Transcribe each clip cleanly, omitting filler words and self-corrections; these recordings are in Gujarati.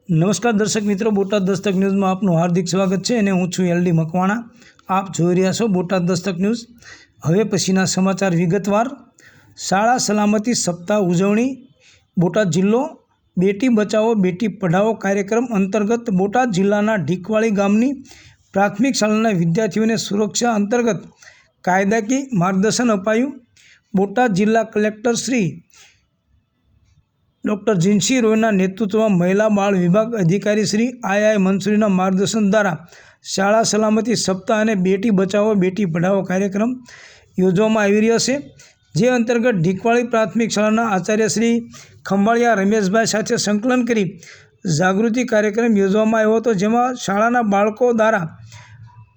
નમસ્કાર દર્શક મિત્રો, બોટાદ દસ્તક ન્યૂઝમાં આપનું હાર્દિક સ્વાગત છે અને હું છું એલડી મકવાણા। આપ જોઈ રહ્યા છો બોટાદ દસ્તક ન્યૂઝ। હવે પછીના સમાચાર વિગતવાર। શાળા સલામતી સપ્તાહ ઉજવણી। બોટાદ જિલ્લો બેટી બચાવો બેટી પઢાઓ કાર્યક્રમ અંતર્ગત બોટાદ જિલ્લાના ઢીકવાળી ગામની પ્રાથમિક શાળાના વિદ્યાર્થીઓને સુરક્ષા અંતર્ગત કાયદાકીય માર્ગદર્શન અપાયું। બોટાદ જિલ્લા કલેક્ટર શ્રી ડૉક્ટર જીન્સી રોયના નેતૃત્વમાં મહિલા બાળ વિભાગ અધિકારી શ્રી આઈ મંસૂરીના માર્ગદર્શન દ્વારા શાળા સલામતી સપ્તાહ અને બેટી બચાવો બેટી પઢાઓ કાર્યક્રમ યોજવામાં આવી રહ્યો છે, જે અંતર્ગત ઢીકવાળી પ્રાથમિક શાળાના આચાર્ય શ્રી ખંભાળિયા રમેશભાઈ સાથે સંકલન કરી જાગૃતિ કાર્યક્રમ યોજવામાં આવ્યો હતો, જેમાં શાળાના બાળકો દ્વારા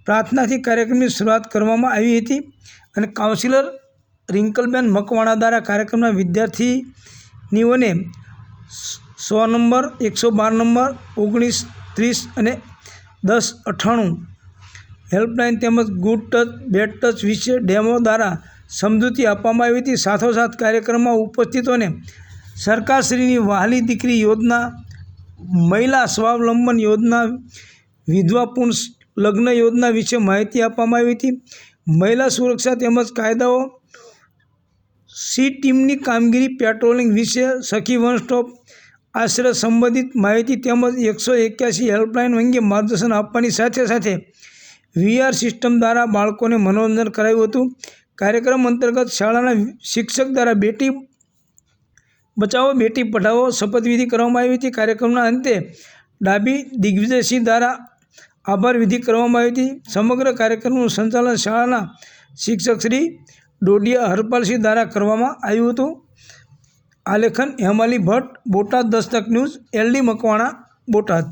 પ્રાર્થનાથી કાર્યક્રમની શરૂઆત કરવામાં આવી હતી અને કાઉન્સિલર રિંકલબેન મકવાણા દ્વારા કાર્યક્રમના વિદ્યાર્થીનીઓને 100 નંબર, 112 નંબર, 1930 અને 1098 હેલ્પલાઇન તેમજ ગુડ ટચ બેડ ટચ વિશે ડેમો દ્વારા સમજૂતી આપવામાં આવી હતી। સાથોસાથ કાર્યક્રમમાં ઉપસ્થિતોને સરકારશ્રીની વહાલી દીકરી યોજના, મહિલા સ્વાવલંબન યોજના, વિધવા પુનઃ લગ્ન યોજના વિશે માહિતી આપવામાં આવી હતી। મહિલા સુરક્ષા તેમજ કાયદાઓ, સી ટીમની કામગીરી, પેટ્રોલિંગ વિશે, સખી વન સ્ટોપ આશ્રય સંબંધિત માહિતી તેમજ 181 હેલ્પલાઇન અંગે માર્ગદર્શન આપવાની સાથે VR સિસ્ટમ દ્વારા બાળકોને મનોરંજન કરાયું હતું। કાર્યક્રમ અંતર્ગત શાળાના શિક્ષક દ્વારા બેટી બચાવો બેટી પઢાઓ શપથવિધિ કરવામાં આવી હતી। કાર્યક્રમના અંતે ડાબી દિગ્વિજયસિંહ દ્વારા આભાર વિધિ કરવામાં આવી હતી। સમગ્ર કાર્યક્રમનું સંચાલન શાળાના શિક્ષક શ્રી ડોડિયા હરપાલસિંહ દ્વારા કરવામાં આવ્યું હતું। આલેખન હેમાલી ભટ્ટ, બોટાદ દસ્તક ન્યૂઝ, એલડી મકવાણા, બોટાદ।